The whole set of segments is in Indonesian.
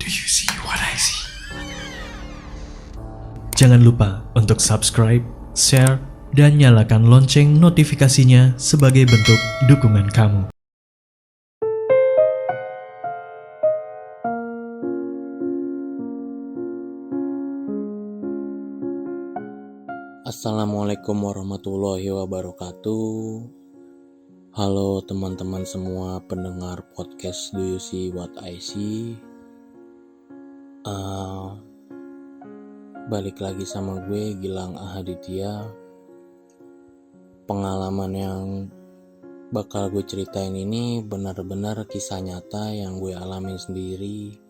Do you see what I see? Jangan lupa untuk subscribe, share, dan nyalakan lonceng notifikasinya sebagai bentuk dukungan kamu. Assalamualaikum warahmatullahi wabarakatuh. Halo teman-teman semua pendengar podcast Do You See What I See. Balik lagi sama gue Gilang Ahaditya. Pengalaman yang bakal gue ceritain ini benar-benar kisah nyata yang gue alami sendiri.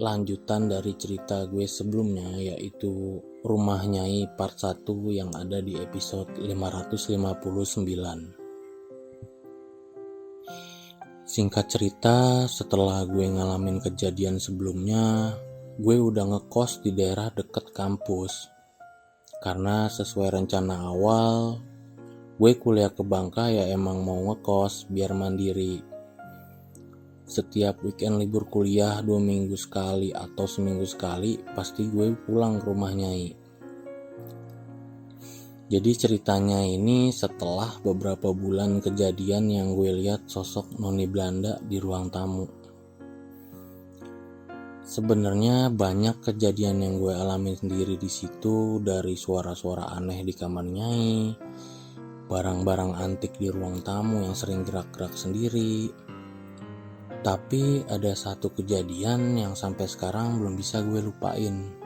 Lanjutan dari cerita gue sebelumnya, yaitu Rumah Nyai part 1 yang ada di episode 559. Singkat cerita, setelah gue ngalamin kejadian sebelumnya, gue udah ngekos di daerah deket kampus. Karena sesuai rencana awal, gue kuliah ke Bangka ya emang mau ngekos biar mandiri. Setiap weekend libur kuliah 2 minggu sekali atau seminggu sekali, pasti gue pulang ke rumah Nyai. Jadi ceritanya ini setelah beberapa bulan kejadian yang gue lihat sosok noni Belanda di ruang tamu. Sebenarnya banyak kejadian yang gue alami sendiri di situ, dari suara-suara aneh di kamar Nyai, barang-barang antik di ruang tamu yang sering gerak-gerak sendiri. Tapi ada satu kejadian yang sampai sekarang belum bisa gue lupain.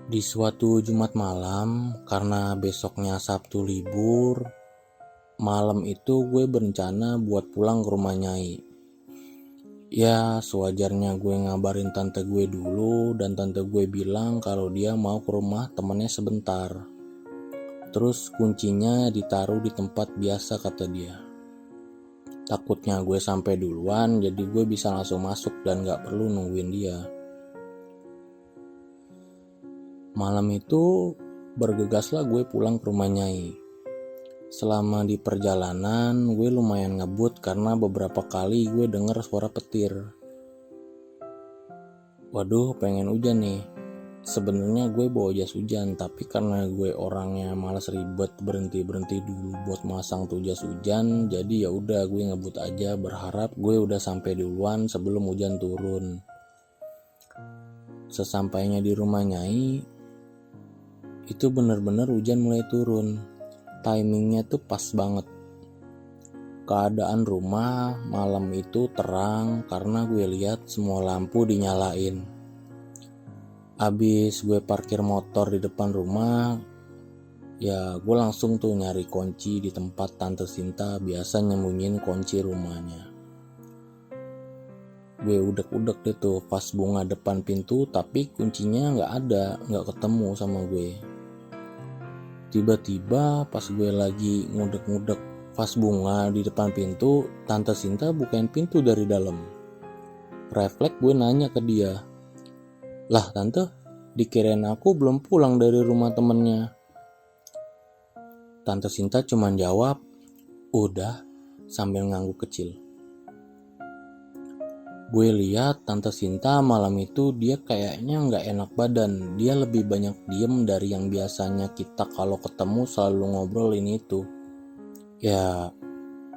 Di suatu Jumat malam, karena besoknya Sabtu libur, malam itu gue berencana buat pulang ke rumah Nyai. Ya, sewajarnya gue ngabarin tante gue dulu, dan tante gue bilang kalau dia mau ke rumah temennya sebentar. Terus kuncinya ditaruh di tempat biasa, kata dia. Takutnya gue sampai duluan, jadi gue bisa langsung masuk dan gak perlu nungguin dia. Malam itu bergegaslah gue pulang ke rumah Nyai. Selama di perjalanan gue lumayan ngebut karena beberapa kali gue denger suara petir. Waduh, pengen hujan nih. Sebenarnya gue bawa jas hujan, tapi karena gue orangnya malas ribet berhenti dulu buat masang tuh jas hujan, jadi ya udah gue ngebut aja berharap gue udah sampai duluan sebelum hujan turun. Sesampainya di rumah Nyai, itu bener-bener hujan mulai turun. Timingnya tuh pas banget. Keadaan rumah malam itu terang karena gue lihat semua lampu dinyalain. Abis gue parkir motor di depan rumah, ya gue langsung tuh nyari kunci di tempat Tante Sinta biasa nyembunyiin kunci rumahnya. Gue udek-udek deh tuh vas bunga depan pintu, tapi kuncinya gak ada, gak ketemu sama gue. Tiba-tiba pas gue lagi ngudek-ngudek vas bunga di depan pintu, Tante Sinta bukain pintu dari dalam. Refleks gue nanya ke dia, "Lah tante, dikirain aku belum pulang dari rumah temennya." Tante Sinta cuman jawab, "Udah," sambil ngangguk kecil. Gue lihat Tante Sinta malam itu dia kayaknya gak enak badan. Dia lebih banyak diem dari yang biasanya kita kalau ketemu selalu ngobrol ini itu. Ya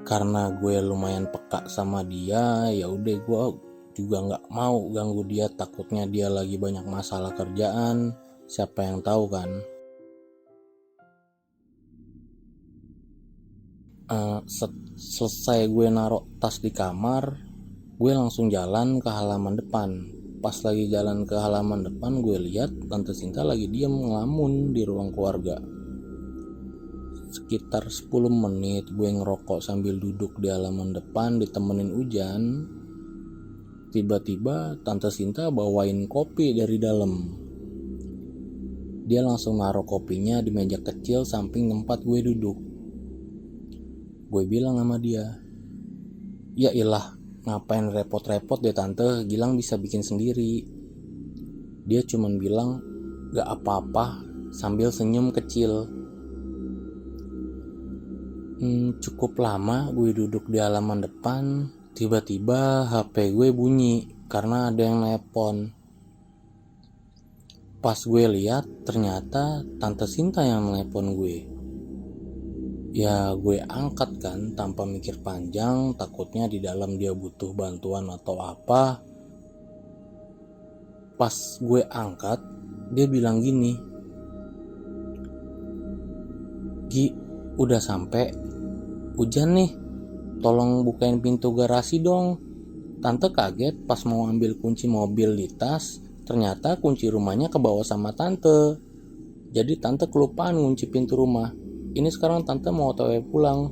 karena gue lumayan peka sama dia, ya udah gue juga gak mau ganggu dia, takutnya dia lagi banyak masalah kerjaan. Siapa yang tahu kan. Selesai gue naruh tas di kamar, gue langsung jalan ke halaman depan. Pas lagi jalan ke halaman depan, gue lihat Tante Sinta lagi diem ngelamun di ruang keluarga. Sekitar 10 menit gue ngerokok sambil duduk di halaman depan ditemenin hujan. Tiba-tiba Tante Sinta bawain kopi dari dalam. Dia langsung naruh kopinya di meja kecil samping tempat gue duduk. Gue bilang sama dia, "Ya ilah, ngapain repot-repot deh tante, Gilang bisa bikin sendiri." Dia cuman bilang, "Gak apa-apa," sambil senyum kecil. Cukup lama gue duduk di halaman depan, Tiba-tiba HP gue bunyi karena ada yang nelpon. Pas gue lihat ternyata Tante Sinta yang nelpon gue. Ya gue angkat kan tanpa mikir panjang, takutnya di dalam dia butuh bantuan atau apa. Pas gue angkat, dia bilang gini, "Gi, udah sampai. Hujan nih. Tolong bukain pintu garasi dong." Tante kaget pas mau ambil kunci mobil di tas, ternyata kunci rumahnya kebawa sama tante. Jadi tante kelupaan ngunci pintu rumah. Ini sekarang tante mau OTW pulang.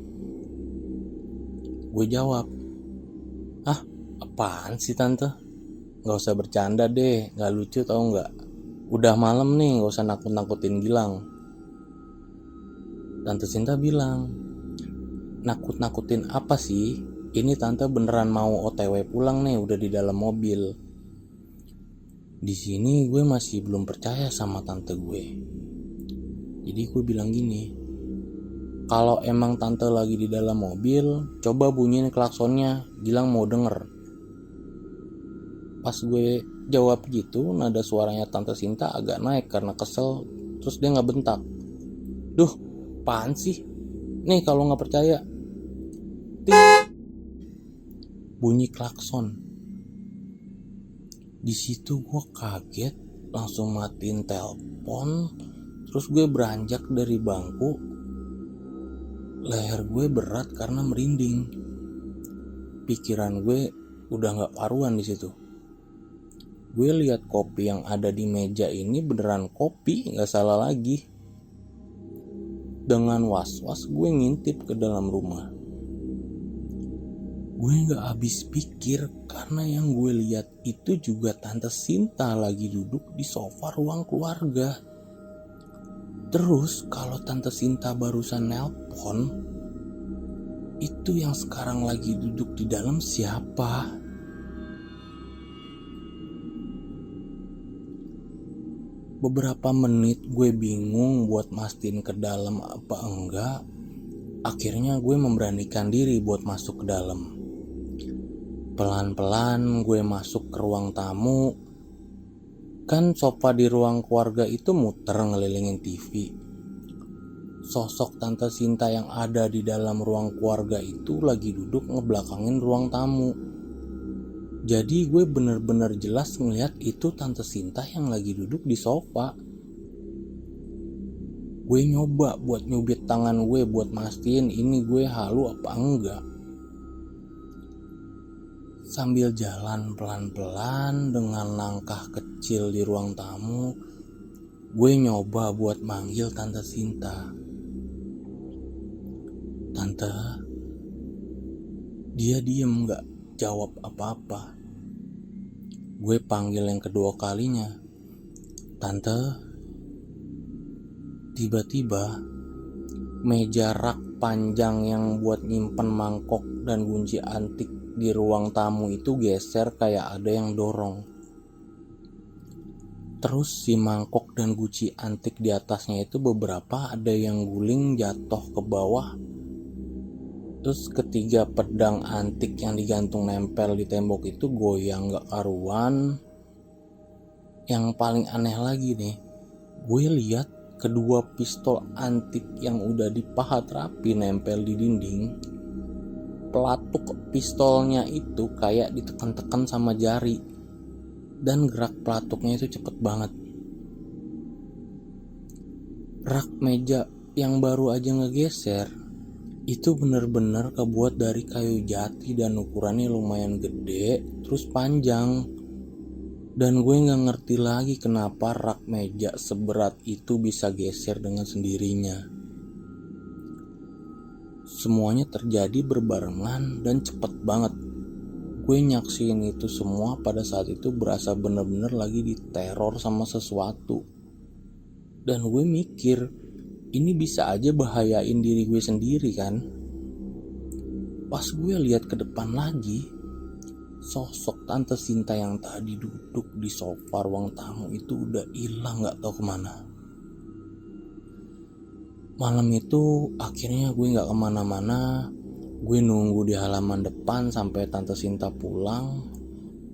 Gue jawab, "Ah, apaan sih tante? Gak usah bercanda deh, gak lucu tau gak? Udah malam nih, gak usah nakut-nakutin Gilang." Tante Sinta bilang, "Nakut-nakutin apa sih? Ini tante beneran mau OTW pulang nih, udah di dalam mobil." Di sini gue masih belum percaya sama tante gue. Jadi gue bilang gini, "Kalau emang tante lagi di dalam mobil, coba bunyiin klaksonnya, Gilang mau denger." Pas gue jawab gitu, nada suaranya Tante Sinta agak naik karena kesel. Terus dia ngebentak, "Duh, apaan sih? Nih kalau nggak percaya." Ting! Bunyi klakson. Di situ gue kaget, langsung matiin telepon. Terus gue beranjak dari bangku. Leher gue berat karena merinding. Pikiran gue udah nggak karuan di situ. Gue lihat kopi yang ada di meja ini beneran kopi, nggak salah lagi. Dengan was-was gue ngintip ke dalam rumah. Gue gak habis pikir karena yang gue lihat itu juga Tante Sinta lagi duduk di sofa ruang keluarga. Terus kalau Tante Sinta barusan nelpon, itu yang sekarang lagi duduk di dalam siapa? Beberapa menit gue bingung buat mastiin ke dalam apa enggak. Akhirnya gue memberanikan diri buat masuk ke dalam. Pelan-pelan gue masuk ke ruang tamu. Kan sofa di ruang keluarga itu muter ngelilingin TV. Sosok Tante Sinta yang ada di dalam ruang keluarga itu lagi duduk ngebelakangin ruang tamu. Jadi gue bener-bener jelas ngeliat itu Tante Sinta yang lagi duduk di sofa. Gue nyoba buat nyubit tangan gue buat mastiin ini gue halu apa enggak. Sambil jalan pelan-pelan dengan langkah kecil di ruang tamu, gue nyoba buat manggil Tante Sinta. "Tante." Dia diem gak jawab apa-apa. Gue panggil yang kedua kalinya, "Tante." Tiba-tiba meja rak panjang yang buat nyimpen mangkok dan kunci antik di ruang tamu itu geser kayak ada yang dorong. Terus si mangkok dan guci antik di atasnya itu beberapa ada yang guling jatuh ke bawah. Terus ketiga pedang antik yang digantung nempel di tembok itu goyang gak karuan. Yang paling aneh lagi nih, gue lihat kedua pistol antik yang udah dipahat rapi nempel di dinding. Pelatuk pistolnya itu kayak ditekan-tekan sama jari. Dan gerak pelatuknya itu cepet banget. Rak meja yang baru aja ngegeser itu bener-bener kebuat dari kayu jati dan ukurannya lumayan gede, terus panjang. Dan gue gak ngerti lagi kenapa rak meja seberat itu bisa geser dengan sendirinya. Semuanya terjadi berbarengan dan cepet banget. Gue nyaksiin itu semua pada saat itu berasa bener-bener lagi diteror sama sesuatu. Dan gue mikir, ini bisa aja bahayain diri gue sendiri kan. Pas gue lihat ke depan lagi, sosok Tante Sinta yang tadi duduk di sofa ruang tamu itu udah hilang gak tahu kemana. Malam itu akhirnya gue gak kemana-mana. Gue nunggu di halaman depan sampai Tante Sinta pulang.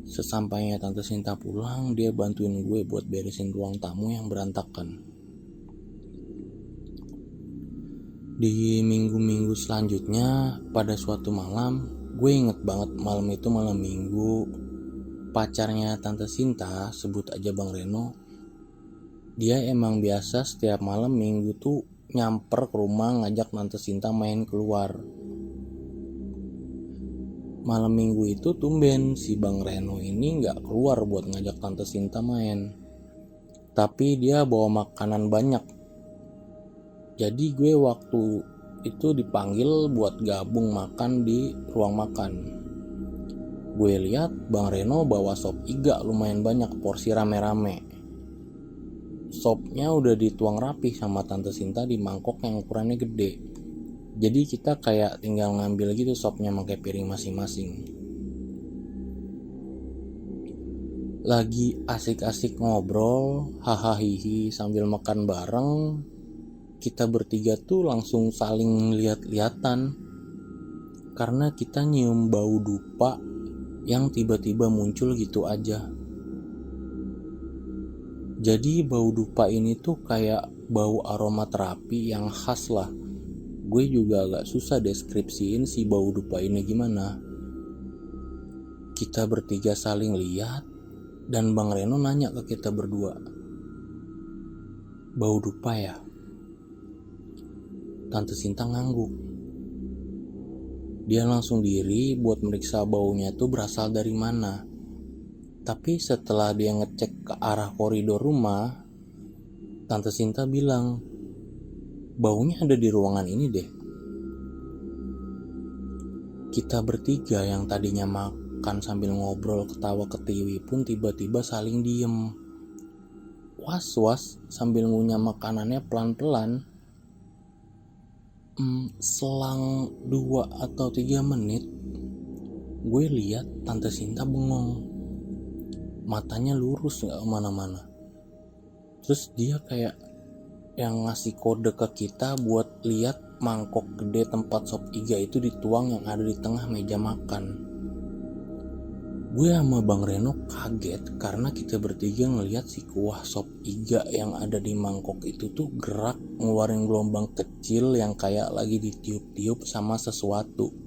Sesampainya Tante Sinta pulang, dia bantuin gue buat beresin ruang tamu yang berantakan. Di minggu-minggu selanjutnya, pada suatu malam, gue inget banget malam itu malam minggu. Pacarnya Tante Sinta, sebut aja Bang Reno, dia emang biasa setiap malam minggu tuh nyamper ke rumah ngajak Tante Sinta main keluar. Malam minggu itu tumben si Bang Reno ini gak keluar buat ngajak Tante Sinta main. Tapi dia bawa makanan banyak. Jadi gue waktu itu dipanggil buat gabung makan di ruang makan. Gue lihat Bang Reno bawa sop iga lumayan banyak, porsi rame-rame. Sopnya udah dituang rapi sama Tante Sinta di mangkok yang ukurannya gede. Jadi kita kayak tinggal ngambil gitu sopnya pakai piring masing-masing. Lagi asik-asik ngobrol, hahaha sambil makan bareng, kita bertiga tuh langsung saling lihat-lihatan. Karena kita nyium bau dupa yang tiba-tiba muncul gitu aja. Jadi bau dupa ini tuh kayak bau aromaterapi yang khas lah. Gue juga agak susah deskripsiin si bau dupa ini gimana. Kita bertiga saling lihat dan Bang Reno nanya ke kita berdua, bau dupa ya? Tante Sinta ngangguk. Dia langsung diri buat meriksa baunya tuh berasal dari mana. Tapi setelah dia ngecek ke arah koridor rumah, Tante Sinta bilang, baunya ada di ruangan ini deh. Kita bertiga yang tadinya makan sambil ngobrol ketawa ketiwi pun tiba-tiba saling diem. Was-was sambil ngunyah makanannya pelan-pelan. Selang 2 atau 3 menit, gue lihat Tante Sinta bengong. Matanya lurus gak kemana-mana. Terus dia kayak yang ngasih kode ke kita buat lihat mangkok gede tempat sop iga itu dituang yang ada di tengah meja makan. Gue sama Bang Reno kaget karena kita bertiga ngelihat si kuah sop iga yang ada di mangkok itu tuh gerak ngeluarin gelombang kecil yang kayak lagi ditiup-tiup sama sesuatu.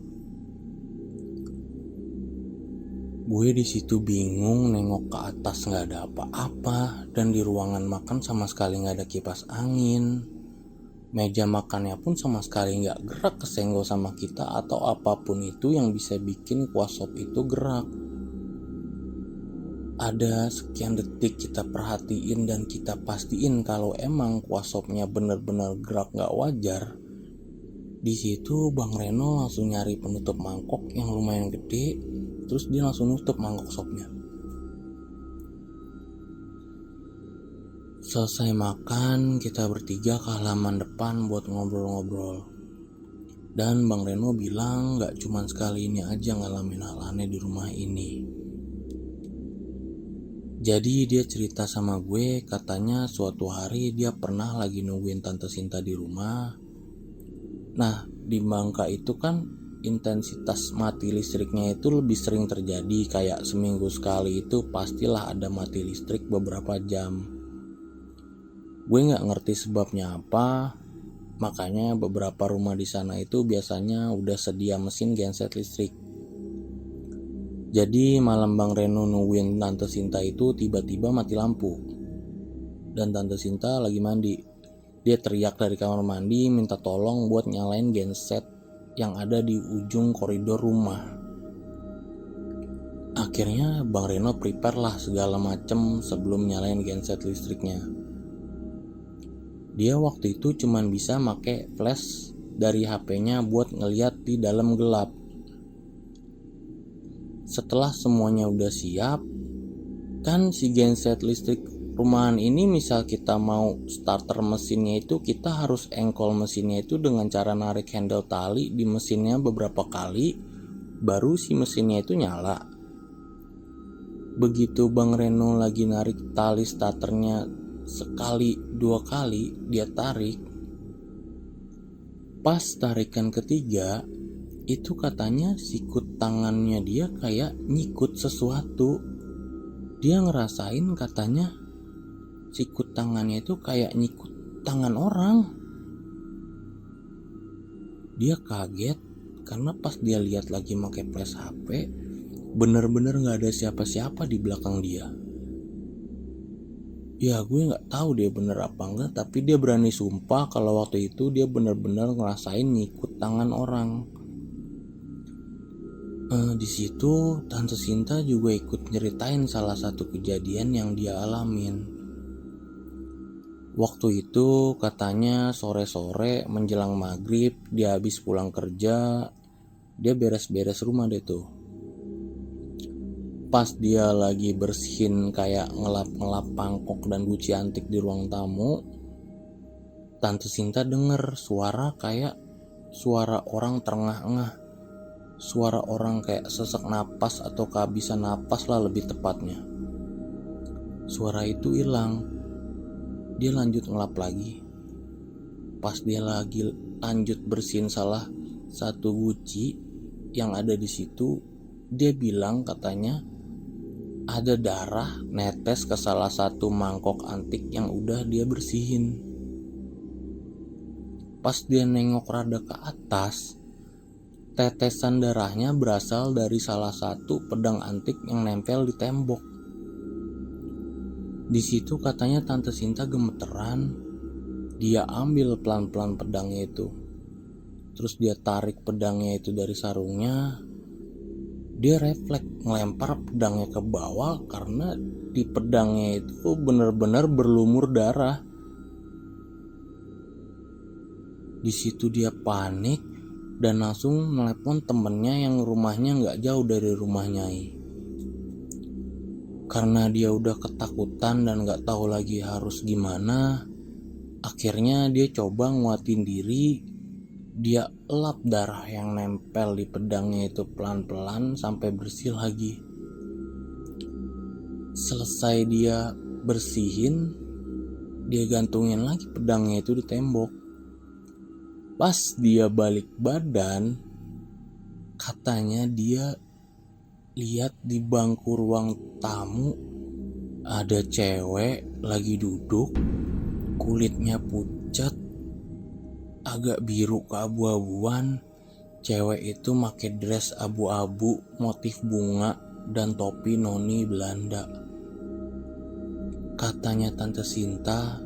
Gue di situ bingung nengok ke atas nggak ada apa-apa dan di ruangan makan sama sekali nggak ada kipas angin. Meja makannya pun sama sekali nggak gerak kesenggol sama kita atau apapun itu yang bisa bikin kuah sop itu gerak. Ada sekian detik kita perhatiin dan kita pastiin kalau emang kuah sopnya bener-bener gerak nggak wajar. Di situ Bang Reno langsung nyari penutup mangkok yang lumayan gede, terus dia langsung nutup mangkok sopnya. Selesai makan, kita bertiga ke halaman depan buat ngobrol-ngobrol. Dan Bang Reno bilang gak cuman sekali ini aja ngalamin hal aneh di rumah ini. Jadi dia cerita sama gue, katanya suatu hari dia pernah lagi nungguin Tante Sinta di rumah. Nah, di Bangka itu kan intensitas mati listriknya itu lebih sering terjadi, kayak seminggu sekali itu pastilah ada mati listrik beberapa jam. Gue gak ngerti sebabnya apa, makanya beberapa rumah di sana itu biasanya udah sedia mesin genset listrik. Jadi malam Bang Reno nungguin Tante Sinta itu tiba-tiba mati lampu. Dan Tante Sinta lagi mandi. Dia teriak dari kamar mandi minta tolong buat nyalain genset yang ada di ujung koridor rumah. Akhirnya Bang Reno prepare lah segala macem sebelum nyalain genset listriknya. Dia waktu itu cuman bisa make flash dari HP-nya buat ngeliat di dalam gelap. Setelah semuanya udah siap, kan si genset listrik rumahan ini misal kita mau starter mesinnya itu kita harus engkol mesinnya itu dengan cara narik handle tali di mesinnya beberapa kali baru si mesinnya itu nyala. Begitu Bang Reno lagi narik tali starternya sekali 2 kali dia tarik, pas tarikan ketiga Itu katanya sikut tangannya dia kayak nyikut sesuatu. Dia ngerasain katanya sikut tangannya itu kayak nyikut tangan orang. Dia kaget karena pas dia lihat lagi pakai flash HP, bener-bener gak ada siapa-siapa di belakang dia. Ya gue gak tahu dia bener apa enggak, tapi dia berani sumpah kalau waktu itu dia bener-bener ngerasain nyikut tangan orang. Di situ Tante Sinta juga ikut nyeritain salah satu kejadian yang dia alamin. Waktu itu katanya sore-sore menjelang maghrib dia habis pulang kerja, dia beres-beres rumah deh tuh. Pas dia lagi bersihin kayak ngelap-ngelap mangkok dan guci antik di ruang tamu, Tante Sinta denger suara kayak suara orang terengah-engah. Suara orang kayak sesak napas atau kehabisan napas lah lebih tepatnya. Suara itu hilang. Dia lanjut ngelap lagi. Pas dia lagi lanjut bersihin salah satu guci yang ada di situ, dia bilang katanya ada darah netes ke salah satu mangkok antik yang udah dia bersihin. Pas dia nengok rada ke atas, tetesan darahnya berasal dari salah satu pedang antik yang nempel di tembok. Di situ katanya Tante Sinta gemeteran. Dia ambil pelan-pelan pedangnya itu. Terus dia tarik pedangnya itu dari sarungnya. Dia refleks ngelempar pedangnya ke bawah karena di pedangnya itu benar-benar berlumur darah. Di situ dia panik dan langsung nelpon temennya yang rumahnya gak jauh dari rumah Nyai. Karena dia udah ketakutan dan gak tahu lagi harus gimana, akhirnya dia coba nguatin diri. Dia elap darah yang nempel di pedangnya itu pelan-pelan sampai bersih lagi. Selesai dia bersihin, dia gantungin lagi pedangnya itu di tembok. Pas dia balik badan, katanya dia lihat di bangku ruang tamu ada cewek lagi duduk, kulitnya pucat, agak biru keabu-abuan. Cewek itu pakai dress abu-abu motif bunga dan topi noni Belanda. Katanya Tante Sinta,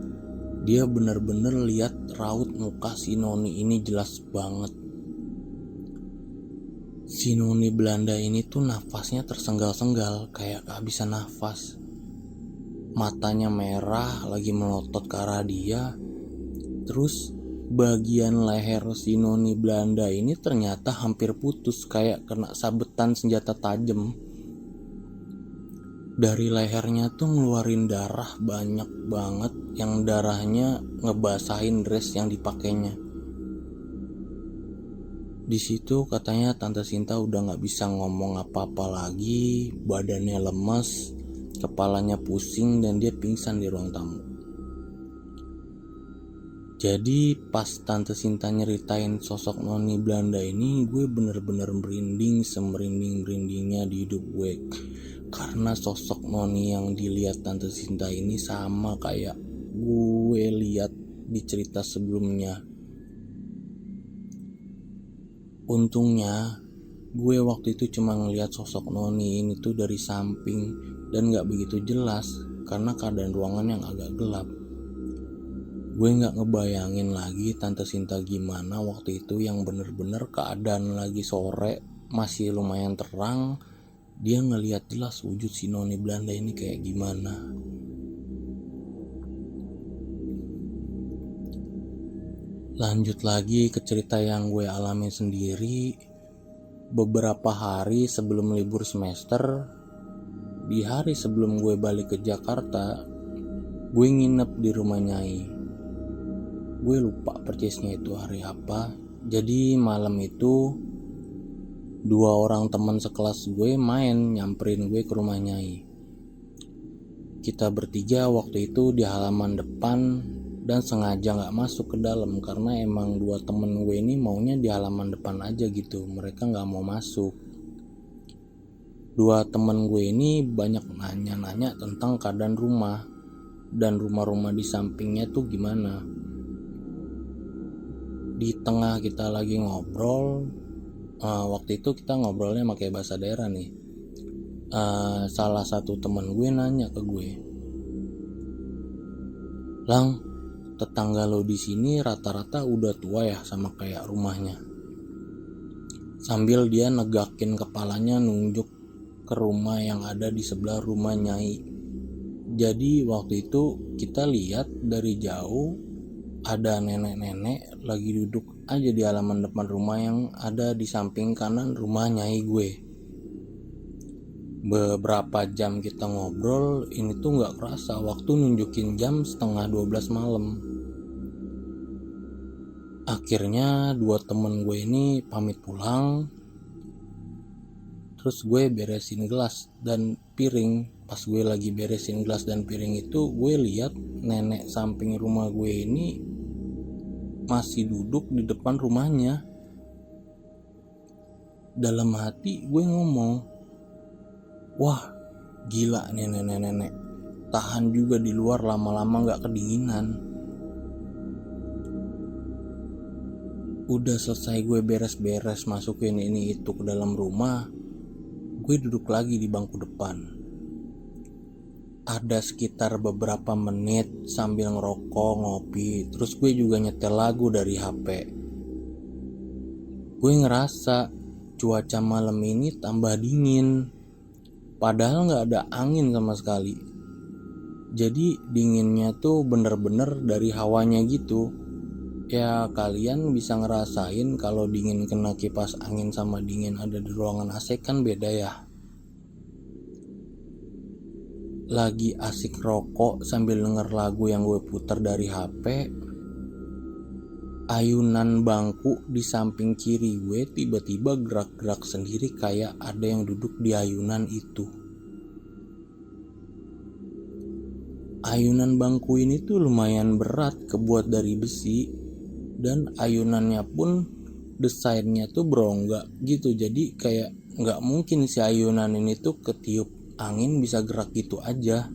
dia bener-bener lihat raut muka si noni ini jelas banget. Si noni Belanda ini tuh nafasnya tersenggal-senggal kayak kehabisan nafas. Matanya merah lagi melotot ke arah dia. Terus bagian leher si noni Belanda ini ternyata hampir putus kayak kena sabetan senjata tajam. Dari lehernya tuh ngeluarin darah banyak banget yang darahnya ngebasahin dress yang dipakainya. Di situ katanya Tante Sinta udah gak bisa ngomong apa-apa lagi, badannya lemes, kepalanya pusing dan dia pingsan di ruang tamu. Jadi pas Tante Sinta nyeritain sosok noni Belanda ini, gue bener-bener merinding semerinding-merindingnya di hidup gue. Karena sosok noni yang dilihat Tante Sinta ini sama kayak gue lihat di cerita sebelumnya. Untungnya gue waktu itu cuma ngeliat sosok noni ini tuh dari samping dan gak begitu jelas karena keadaan ruangan yang agak gelap. Gue gak ngebayangin lagi Tante Sinta gimana waktu itu yang bener-bener keadaan lagi sore, masih lumayan terang. Dia ngeliat jelas wujud si noni Belanda ini kayak gimana. Lanjut lagi ke cerita yang gue alami sendiri. Beberapa hari sebelum libur semester, di hari sebelum gue balik ke Jakarta, gue nginep di rumah Nyai. Gue lupa persisnya itu hari apa. Jadi malam itu 2 orang teman sekelas gue main nyamperin gue ke rumah Nyai. Kita bertiga waktu itu di halaman depan dan sengaja nggak masuk ke dalam karena emang dua temen gue ini maunya di halaman depan aja gitu, mereka nggak mau masuk. Dua temen gue ini banyak nanya-nanya tentang keadaan rumah dan rumah-rumah di sampingnya tuh gimana. Di tengah kita lagi ngobrol, waktu itu kita ngobrolnya pakai bahasa daerah nih. Salah satu temen gue nanya ke gue, "Lang, tetangga lo di sini rata-rata udah tua ya sama kayak rumahnya?" Sambil dia negakin kepalanya nunjuk ke rumah yang ada di sebelah rumah Nyai. Jadi waktu itu kita lihat dari jauh ada nenek-nenek lagi duduk aja di halaman depan rumah yang ada di samping kanan rumah Nyai gue. Beberapa jam kita ngobrol, ini tuh gak kerasa waktu nunjukin jam setengah 12 malam. Akhirnya dua temen gue ini pamit pulang. Terus gue beresin gelas dan piring. Pas gue lagi beresin gelas dan piring itu, gue lihat nenek samping rumah gue ini masih duduk di depan rumahnya. Dalam hati gue ngomong, wah gila nih nenek-nenek, tahan juga di luar, lama-lama gak kedinginan. Udah selesai gue beres-beres masukin ini itu ke dalam rumah, gue duduk lagi di bangku depan. Ada sekitar beberapa menit sambil ngerokok, ngopi, terus gue juga nyetel lagu dari HP. Gue ngerasa cuaca malam ini tambah dingin, padahal gak ada angin sama sekali. Jadi dinginnya tuh bener-bener dari hawanya gitu. Ya kalian bisa ngerasain kalau dingin kena kipas angin sama dingin ada di ruangan AC kan beda ya. Lagi asik rokok sambil denger lagu yang gue putar dari HP, ayunan bangku di samping kiri gue tiba-tiba gerak-gerak sendiri kayak ada yang duduk di ayunan itu. Ayunan bangku ini tuh lumayan berat, kebuat dari besi, dan ayunannya pun desainnya tuh berongga gitu, jadi kayak nggak mungkin si ayunan ini tuh ketiup angin bisa gerak gitu aja.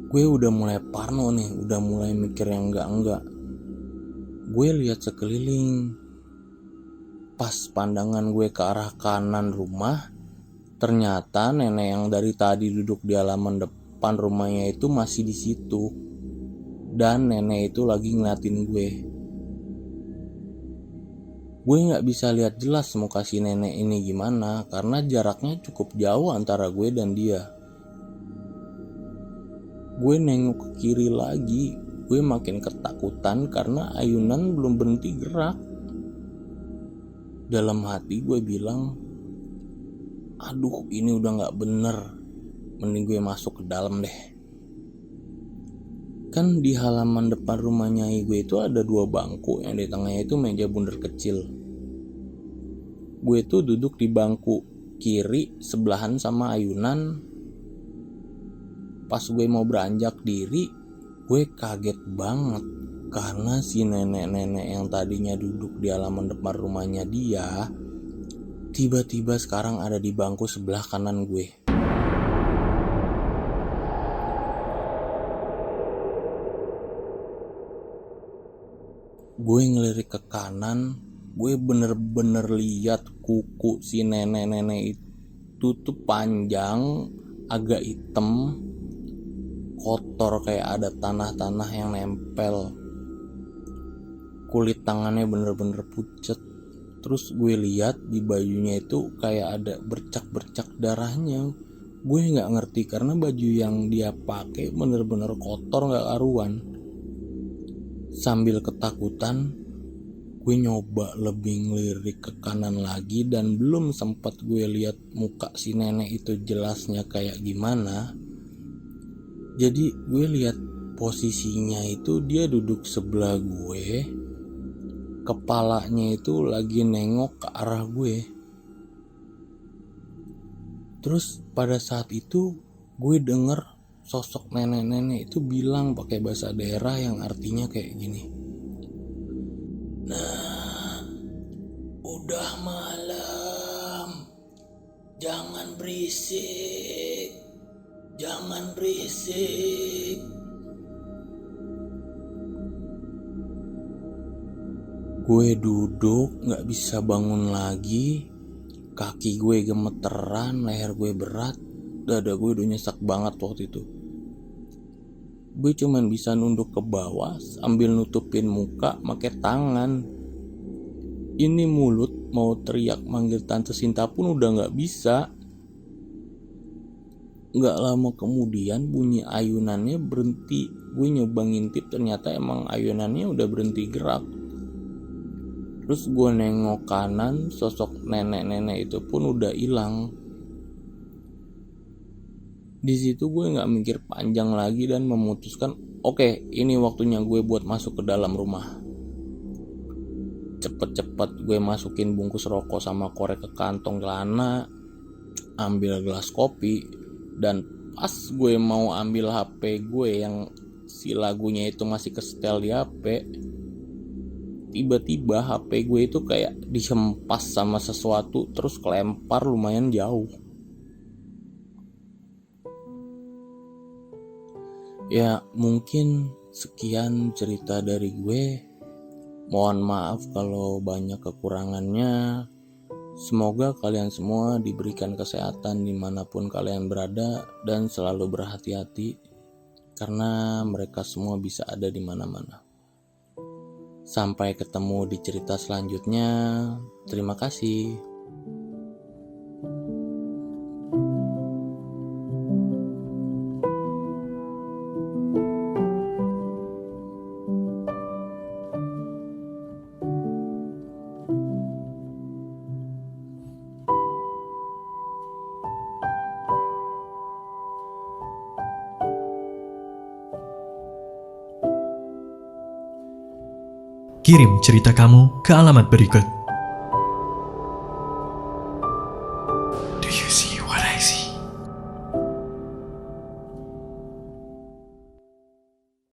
Gue udah mulai parno nih, udah mulai mikir yang enggak. Gue lihat sekeliling. Pas pandangan gue ke arah kanan rumah, ternyata nenek yang dari tadi duduk di halaman depan rumahnya itu masih di situ. Dan nenek itu lagi ngeliatin gue. Gue gak bisa lihat jelas muka si nenek ini gimana karena jaraknya cukup jauh antara gue dan dia. Gue nengok ke kiri lagi, gue makin ketakutan karena ayunan belum berhenti gerak. Dalam hati gue bilang, aduh ini udah gak bener, mending gue masuk ke dalam deh. Kan di halaman depan rumah Nyai gue itu ada dua bangku, yang di tengahnya itu meja bundar kecil. Gue tuh duduk di bangku kiri sebelahan sama ayunan. Pas gue mau beranjak diri, gue kaget banget karena si nenek-nenek yang tadinya duduk di halaman depan rumahnya dia tiba-tiba sekarang ada di bangku sebelah kanan gue. Gue ngelirik ke kanan, gue bener-bener lihat kuku si nenek-nenek itu tuh panjang, agak hitam, kotor kayak ada tanah-tanah yang nempel. Kulit tangannya bener-bener pucet. Terus gue lihat di bajunya itu kayak ada bercak-bercak darahnya. Gue gak ngerti karena baju yang dia pakai bener-bener kotor gak karuan. Sambil ketakutan, gue nyoba lebih ngelirik ke kanan lagi dan belum sempat gue lihat muka si nenek itu jelasnya kayak gimana. Jadi gue lihat posisinya itu dia duduk sebelah gue, kepalanya itu lagi nengok ke arah gue. Terus pada saat itu gue denger sosok nenek-nenek itu bilang pakai bahasa daerah yang artinya kayak gini. Nah, udah malam, jangan berisik, jangan berisik. Gue duduk gak bisa bangun lagi, kaki gue gemeteran, leher gue berat, dada gue udah nyesek banget waktu itu. Gue cuman bisa nunduk ke bawah sambil nutupin muka pakai tangan. Ini mulut mau teriak manggil Tante Sinta pun udah gak bisa. Gak lama kemudian bunyi ayunannya berhenti. Gue nyoba ngintip, ternyata emang ayunannya udah berhenti gerak. Terus gue nengok kanan, sosok nenek-nenek itu pun udah hilang. Di situ gue nggak mikir panjang lagi dan memutuskan, oke, ini waktunya gue buat masuk ke dalam rumah. Cepet-cepet gue masukin bungkus rokok sama korek ke kantong celana, ambil gelas kopi, dan pas gue mau ambil HP gue yang si lagunya itu masih kesetel di HP, tiba-tiba HP gue itu kayak dihempas sama sesuatu terus kelempar lumayan jauh. Ya mungkin sekian cerita dari gue. Mohon maaf kalau banyak kekurangannya. Semoga kalian semua diberikan kesehatan dimanapun kalian berada dan selalu berhati-hati, karena mereka semua bisa ada di mana-mana. Sampai ketemu di cerita selanjutnya. Terima kasih. Kirim cerita kamu ke alamat berikut.